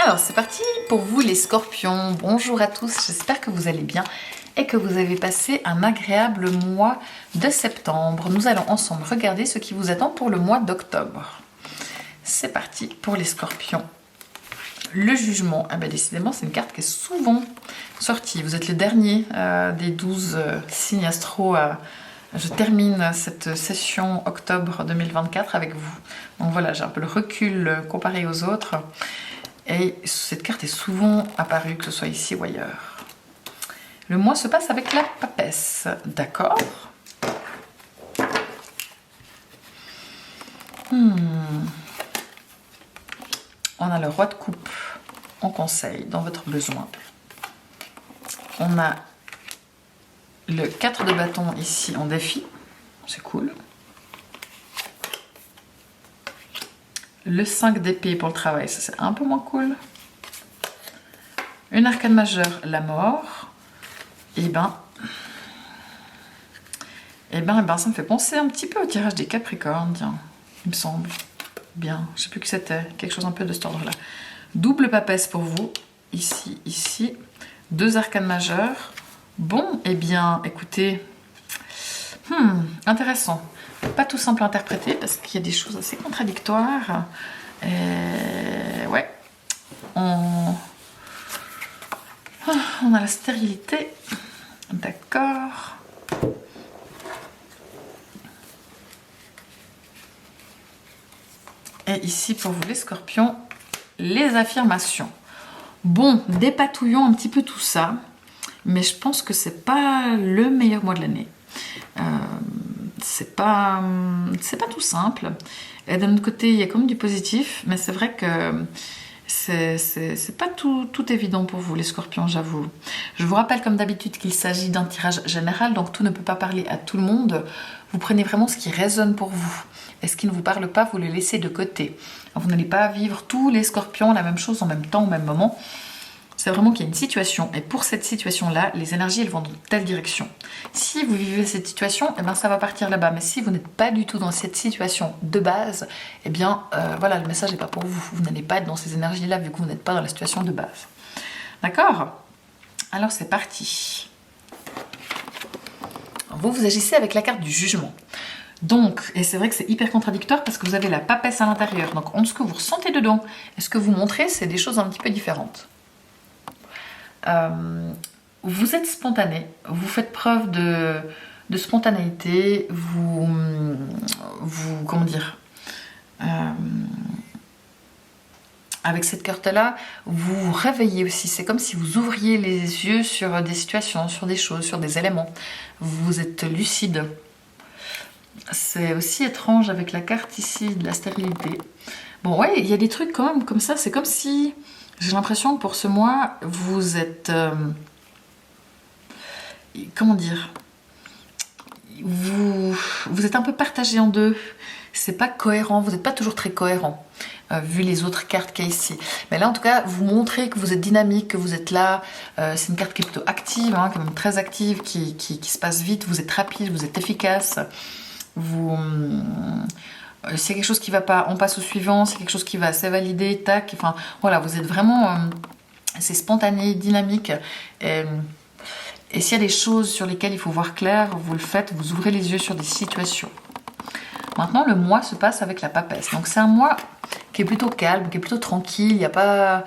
Alors c'est parti pour vous les scorpions. Bonjour à tous, j'espère que vous allez bien et que vous avez passé un agréable mois de septembre. Nous allons ensemble regarder ce qui vous attend pour le mois d'octobre. C'est parti pour les scorpions. Le jugement, décidément c'est une carte qui est souvent sortie. Vous êtes le dernier des 12 signes astro. Je termine cette session octobre 2024 avec vous. Donc voilà, j'ai un peu le recul comparé aux autres. Et cette carte est souvent apparue, que ce soit ici ou ailleurs. Le mois se passe avec la papesse, d'accord. On a le roi de coupe en conseil, dans votre besoin. On a le 4 de bâton ici en défi, c'est cool. Le 5 d'épée pour le travail, ça c'est un peu moins cool. Une arcane majeure, la mort. Et ça me fait penser un petit peu au tirage des Capricornes, tiens, il me semble. Bien, je sais plus que c'était, quelque chose un peu de cet ordre-là. Double papesse pour vous, ici, ici. 2 arcanes majeures. Bon, écoutez, intéressant. Pas tout simple à interpréter parce qu'il y a des choses assez contradictoires. Ouais, on a la stérilité, d'accord. Et ici pour vous les scorpions, les affirmations. Bon, dépatouillons un petit peu tout ça, mais je pense que c'est pas le meilleur mois de l'année. C'est pas tout simple. Et d'un autre côté, il y a quand même du positif, mais c'est vrai que c'est pas tout évident pour vous les scorpions, j'avoue. Je vous rappelle comme d'habitude qu'il s'agit d'un tirage général, donc tout ne peut pas parler à tout le monde. Vous prenez vraiment ce qui résonne pour vous. Et ce qui ne vous parle pas, vous le laissez de côté. Vous n'allez pas vivre tous les scorpions la même chose en même temps, au même moment. C'est vraiment qu'il y a une situation, et pour cette situation-là, les énergies, elles vont dans telle direction. Si vous vivez cette situation, ça va partir là-bas. Mais si vous n'êtes pas du tout dans cette situation de base, voilà, le message n'est pas pour vous. Vous n'allez pas être dans ces énergies-là, vu que vous n'êtes pas dans la situation de base. D'accord? Alors, c'est parti. Vous agissez avec la carte du jugement. Donc, et c'est vrai que c'est hyper contradictoire parce que vous avez la papesse à l'intérieur. Donc, ce que vous ressentez dedans et ce que vous montrez, c'est des choses un petit peu différentes. Vous êtes spontané, vous faites preuve de spontanéité, comment dire, avec cette carte-là, vous vous réveillez aussi. C'est comme si vous ouvriez les yeux sur des situations, sur des choses, sur des éléments. Vous êtes lucide. C'est aussi étrange avec la carte ici de la stérilité. Bon, ouais, il y a des trucs quand même comme ça. C'est comme si, j'ai l'impression que pour ce mois, vous êtes... comment dire, vous êtes un peu partagé en deux. C'est pas cohérent, vous n'êtes pas toujours très cohérent, vu les autres cartes qu'il y a ici. Mais là, en tout cas, vous montrez que vous êtes dynamique, que vous êtes là. C'est une carte qui est plutôt active, quand même très active, qui se passe vite. Vous êtes rapide, vous êtes efficace. S'il y a quelque chose qui va pas, on passe au suivant. S'il y a quelque chose qui va, c'est validé, tac. Enfin, voilà, vous êtes vraiment... c'est spontané, dynamique. Et s'il y a des choses sur lesquelles il faut voir clair, vous le faites, vous ouvrez les yeux sur des situations. Maintenant, le mois se passe avec la papesse. Donc c'est un mois qui est plutôt calme, qui est plutôt tranquille. Il n'y a pas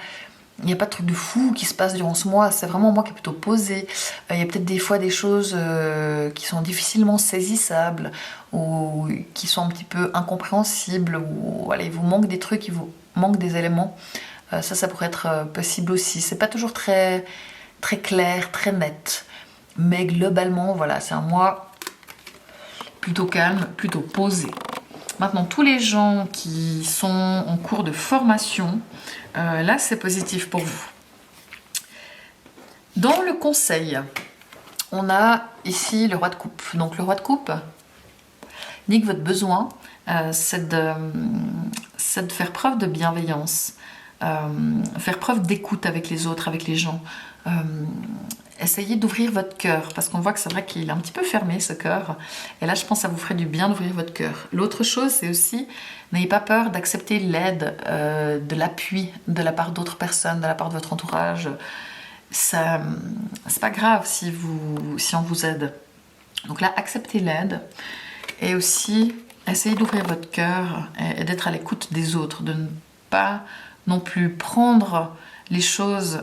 de truc de fou qui se passe durant ce mois. C'est vraiment un mois qui est plutôt posé. Il y a peut-être des fois des choses qui sont difficilement saisissables ou qui sont un petit peu incompréhensibles. Ou voilà, il vous manque des trucs, il vous manque des éléments. Ça pourrait être possible aussi. C'est pas toujours très, très clair, très net. Mais globalement, voilà, c'est un mois plutôt calme, plutôt posé. Maintenant, tous les gens qui sont en cours de formation, là, c'est positif pour vous. Dans le conseil, on a ici le roi de coupe. Donc, le roi de coupe dit que votre besoin, c'est de faire preuve de bienveillance, faire preuve d'écoute avec les autres, avec les gens. Essayez d'ouvrir votre cœur, parce qu'on voit que c'est vrai qu'il est un petit peu fermé ce cœur. Et là, je pense que ça vous ferait du bien d'ouvrir votre cœur. L'autre chose, c'est aussi, n'ayez pas peur d'accepter l'aide, de l'appui de la part d'autres personnes, de la part de votre entourage. Ça, c'est pas grave si on vous aide. Donc là, acceptez l'aide et aussi essayez d'ouvrir votre cœur et d'être à l'écoute des autres, de ne pas non plus prendre les choses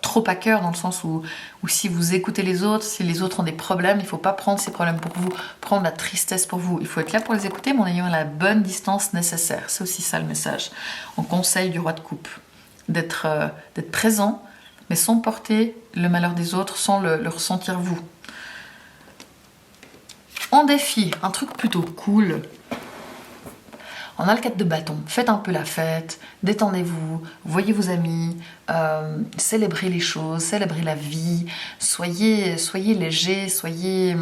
trop à cœur, dans le sens où si vous écoutez les autres, si les autres ont des problèmes, il ne faut pas prendre ces problèmes pour vous, prendre la tristesse pour vous. Il faut être là pour les écouter, mais en ayant la bonne distance nécessaire. C'est aussi ça le message. On conseille du roi de coupe, d'être présent, mais sans porter le malheur des autres, sans le ressentir vous. En défi, un truc plutôt cool. On a le 4 de bâton. Faites un peu la fête, détendez-vous, voyez vos amis, célébrez les choses, célébrez la vie, soyez léger, soyez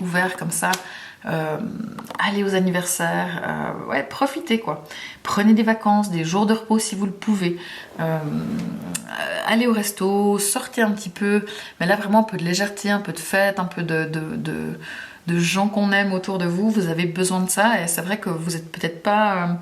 ouverts comme ça. Allez aux anniversaires, ouais, profitez quoi. Prenez des vacances, des jours de repos si vous le pouvez. Allez au resto, sortez un petit peu, mais là vraiment un peu de légèreté, un peu de fête, un peu de gens qu'on aime autour de vous. Vous avez besoin de ça, et c'est vrai que vous n'êtes peut-être pas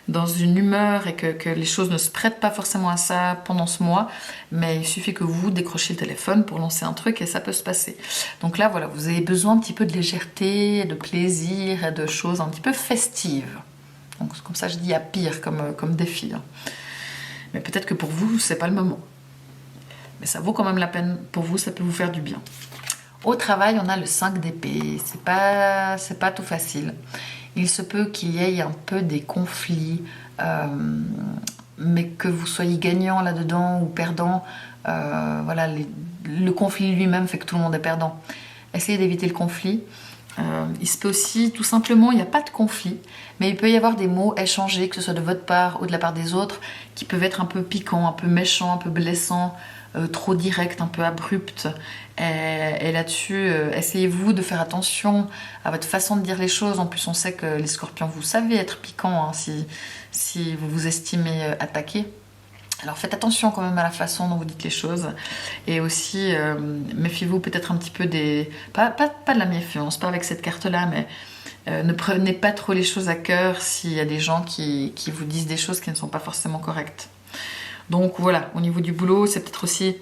dans une humeur et que les choses ne se prêtent pas forcément à ça pendant ce mois, mais il suffit que vous décrochiez le téléphone pour lancer un truc et ça peut se passer. Donc là voilà, vous avez besoin un petit peu de légèreté, de plaisir et de choses un petit peu festives. Donc comme ça je dis à pire comme défi. Mais peut-être que pour vous c'est pas le moment. Mais ça vaut quand même la peine pour vous, ça peut vous faire du bien. Au travail, on a le 5 d'épée. C'est pas tout facile. Il se peut qu'il y ait un peu des conflits, mais que vous soyez gagnant là-dedans ou perdant. Voilà, le conflit lui-même fait que tout le monde est perdant. Essayez d'éviter le conflit. Il se peut aussi, tout simplement, il n'y a pas de conflit, mais il peut y avoir des mots échangés, que ce soit de votre part ou de la part des autres, qui peuvent être un peu piquants, un peu méchants, un peu blessants, trop directs, un peu abrupts. Et là-dessus, essayez-vous de faire attention à votre façon de dire les choses. En plus, on sait que les scorpions, vous savez être piquants hein, si vous vous estimez attaqué. Alors faites attention quand même à la façon dont vous dites les choses. Et aussi, méfiez-vous peut-être un petit peu des... Pas de la méfiance, pas avec cette carte-là, mais ne prenez pas trop les choses à cœur s'il y a des gens qui vous disent des choses qui ne sont pas forcément correctes. Donc voilà, au niveau du boulot, c'est peut-être aussi...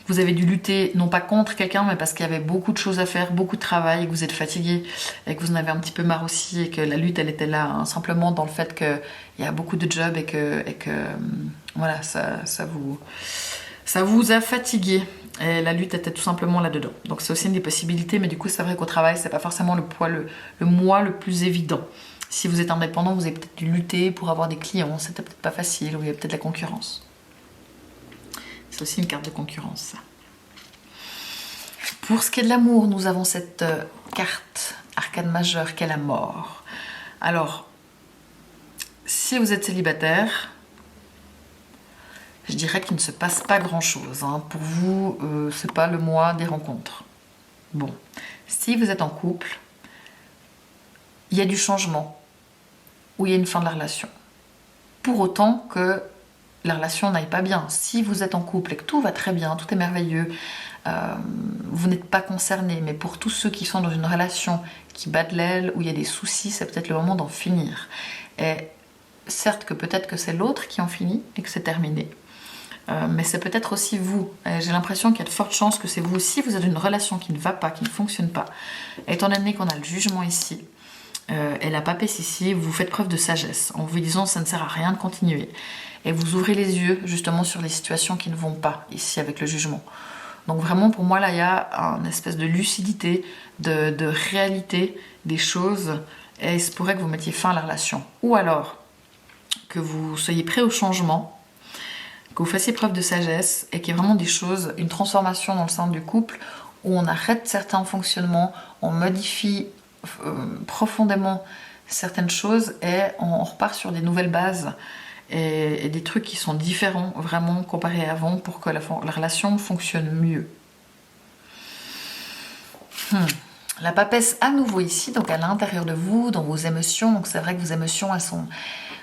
Vous avez dû lutter, non pas contre quelqu'un, mais parce qu'il y avait beaucoup de choses à faire, beaucoup de travail, et que vous êtes fatigué, et que vous en avez un petit peu marre aussi, et que la lutte, elle était là, hein, simplement dans le fait qu'il y a beaucoup de jobs, et que voilà, ça vous a fatigué. Et la lutte était tout simplement là-dedans. Donc c'est aussi une des possibilités, mais du coup, c'est vrai qu'au travail, c'est pas forcément le mois le plus évident. Si vous êtes indépendant, vous avez peut-être dû lutter pour avoir des clients, c'était peut-être pas facile, ou il y a peut-être la concurrence. C'est aussi une carte de concurrence, ça. Pour ce qui est de l'amour, nous avons cette carte arcane majeure qu'est la mort. Alors, si vous êtes célibataire, je dirais qu'il ne se passe pas grand-chose. Hein. Pour vous, c'est pas le mois des rencontres. Bon, si vous êtes en couple, il y a du changement ou il y a une fin de la relation. Pour autant que la relation n'aille pas bien. Si vous êtes en couple et que tout va très bien, tout est merveilleux, vous n'êtes pas concerné, mais pour tous ceux qui sont dans une relation qui bat de l'aile, où il y a des soucis, c'est peut-être le moment d'en finir. Et certes que peut-être que c'est l'autre qui en finit et que c'est terminé, mais c'est peut-être aussi vous. Et j'ai l'impression qu'il y a de fortes chances que c'est vous. Si vous êtes dans une relation qui ne va pas, qui ne fonctionne pas, étant donné qu'on a le jugement ici, et la papesse ici, vous faites preuve de sagesse en vous disant ça ne sert à rien de continuer. Et vous ouvrez les yeux justement sur les situations qui ne vont pas ici avec le jugement. Donc vraiment pour moi là il y a une espèce de lucidité, de réalité des choses, et il se pourrait que vous mettiez fin à la relation. Ou alors que vous soyez prêt au changement, que vous fassiez preuve de sagesse et qu'il y ait vraiment des choses, une transformation dans le sein du couple où on arrête certains fonctionnements, on modifie profondément certaines choses et on repart sur des nouvelles bases et des trucs qui sont différents vraiment comparés à avant pour que la relation fonctionne mieux. La papesse à nouveau ici, donc à l'intérieur de vous, dans vos émotions. Donc c'est vrai que vos émotions, elles sont...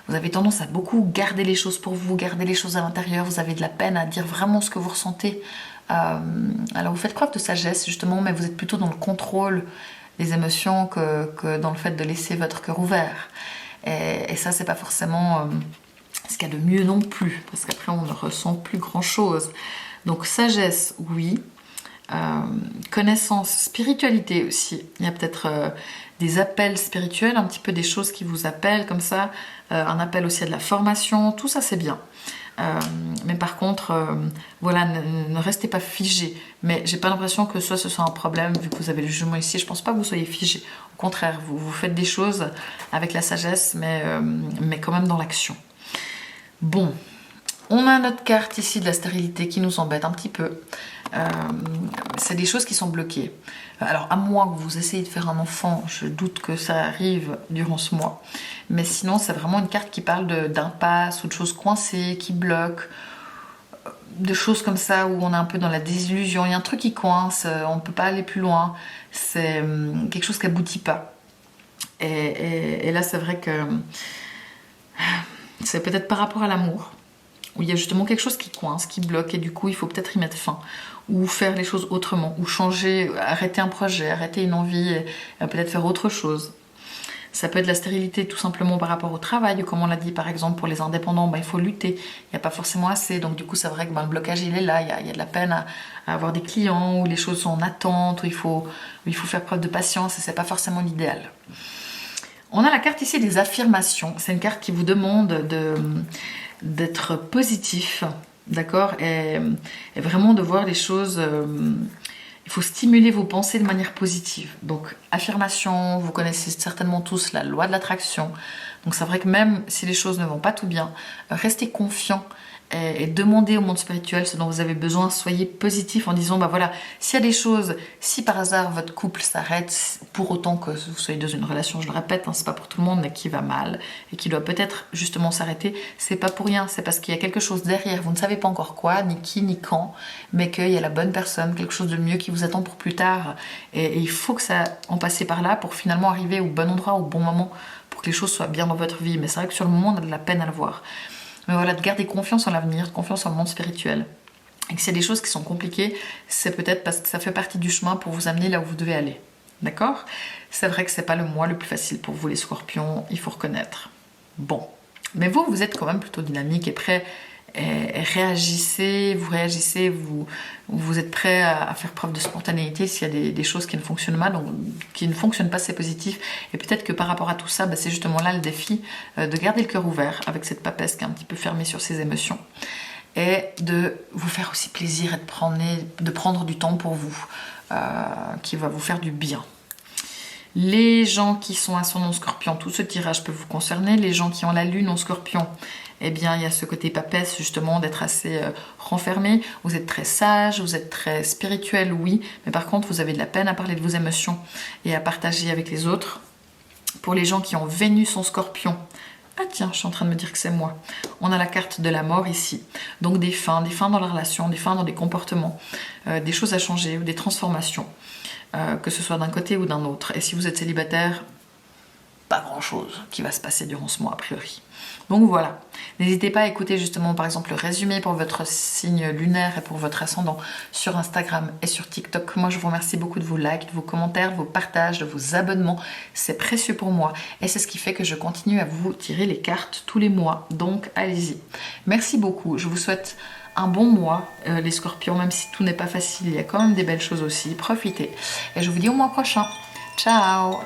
Vous avez tendance à beaucoup garder les choses pour vous, garder les choses à l'intérieur. Vous avez de la peine à dire vraiment ce que vous ressentez. Alors vous faites preuve de sagesse justement, mais vous êtes plutôt dans le contrôle des émotions que dans le fait de laisser votre cœur ouvert. Et ça, c'est pas forcément ce qu'il y a de mieux non plus, parce qu'après on ne ressent plus grand chose. Donc sagesse, oui. Connaissance, spiritualité aussi. Il y a peut-être des appels spirituels, un petit peu des choses qui vous appellent comme ça, un appel aussi à de la formation, tout ça c'est bien. Mais par contre, voilà, ne restez pas figé. Mais j'ai pas l'impression que ce soit un problème, vu que vous avez le jugement ici. Je pense pas que vous soyez figé. Au contraire, vous faites des choses avec la sagesse, mais quand même dans l'action. Bon, on a notre carte ici de la stérilité qui nous embête un petit peu. C'est des choses qui sont bloquées. Alors, à moins que vous essayez de faire un enfant, je doute que ça arrive durant ce mois. Mais sinon, c'est vraiment une carte qui parle d'impasse ou de choses coincées, qui bloquent, de choses comme ça où on est un peu dans la désillusion. Il y a un truc qui coince, on ne peut pas aller plus loin. C'est quelque chose qui n'aboutit pas. Et là, c'est vrai que c'est peut-être par rapport à l'amour, où il y a justement quelque chose qui coince, qui bloque, et du coup il faut peut-être y mettre fin, ou faire les choses autrement, ou changer, arrêter un projet, arrêter une envie, et peut-être faire autre chose. Ça peut être la stérilité tout simplement par rapport au travail, comme on l'a dit par exemple pour les indépendants, il faut lutter, il n'y a pas forcément assez, donc du coup c'est vrai que le blocage il est là, il y a de la peine à avoir des clients, où les choses sont en attente, où il faut faire preuve de patience, et c'est pas forcément l'idéal. On a la carte ici des affirmations, c'est une carte qui vous demande d'être positif, d'accord, et vraiment de voir les choses. Il faut stimuler vos pensées de manière positive. Donc, affirmation, vous connaissez certainement tous la loi de l'attraction. Donc, c'est vrai que même si les choses ne vont pas tout bien, restez confiant et demandez au monde spirituel ce dont vous avez besoin. Soyez positif en disant, voilà, s'il y a des choses, si par hasard votre couple s'arrête, pour autant que vous soyez dans une relation, je le répète, c'est pas pour tout le monde, mais qui va mal et qui doit peut-être justement s'arrêter, c'est pas pour rien, c'est parce qu'il y a quelque chose derrière, vous ne savez pas encore quoi, ni qui, ni quand, mais qu'il y a la bonne personne, quelque chose de mieux qui vous attend pour plus tard, et il faut que ça en passe par là pour finalement arriver au bon endroit, au bon moment, pour que les choses soient bien dans votre vie. Mais c'est vrai que sur le moment, on a de la peine à le voir. Mais voilà, de garder confiance en l'avenir, confiance en le monde spirituel. Et que s'il y a des choses qui sont compliquées, c'est peut-être parce que ça fait partie du chemin pour vous amener là où vous devez aller. D'accord ? C'est vrai que c'est pas le mois le plus facile pour vous les scorpions, il faut reconnaître. Bon. Mais vous êtes quand même plutôt dynamique et prêt, et réagissez, vous êtes prêt à faire preuve de spontanéité s'il y a des choses qui ne fonctionnent pas, donc qui ne fonctionnent pas, c'est positif. Et peut-être que par rapport à tout ça, c'est justement là le défi de garder le cœur ouvert avec cette papesse qui est un petit peu fermée sur ses émotions, et de vous faire aussi plaisir et de prendre du temps pour vous, qui va vous faire du bien. Les gens qui sont ascendant Scorpion, tout ce tirage peut vous concerner. Les gens qui ont la lune en Scorpion, eh bien, il y a ce côté papesse, justement, d'être assez renfermé. Vous êtes très sage, vous êtes très spirituel, oui, mais par contre, vous avez de la peine à parler de vos émotions et à partager avec les autres. Pour les gens qui ont Vénus en Scorpion, ah tiens, je suis en train de me dire que c'est moi. On a la carte de la mort ici. Donc des fins dans la relation, des fins dans des comportements, des choses à changer ou des transformations. Que ce soit d'un côté ou d'un autre. Et si vous êtes célibataire, pas grand chose qui va se passer durant ce mois a priori. Donc voilà, n'hésitez pas à écouter justement par exemple le résumé pour votre signe lunaire et pour votre ascendant sur Instagram et sur TikTok. Moi je vous remercie beaucoup de vos likes, de vos commentaires, de vos partages, de vos abonnements, c'est précieux pour moi et c'est ce qui fait que je continue à vous tirer les cartes tous les mois, donc allez-y. Merci beaucoup, je vous souhaite un bon mois, les scorpions, même si tout n'est pas facile, il y a quand même des belles choses aussi, profitez. Et je vous dis au mois prochain. Ciao!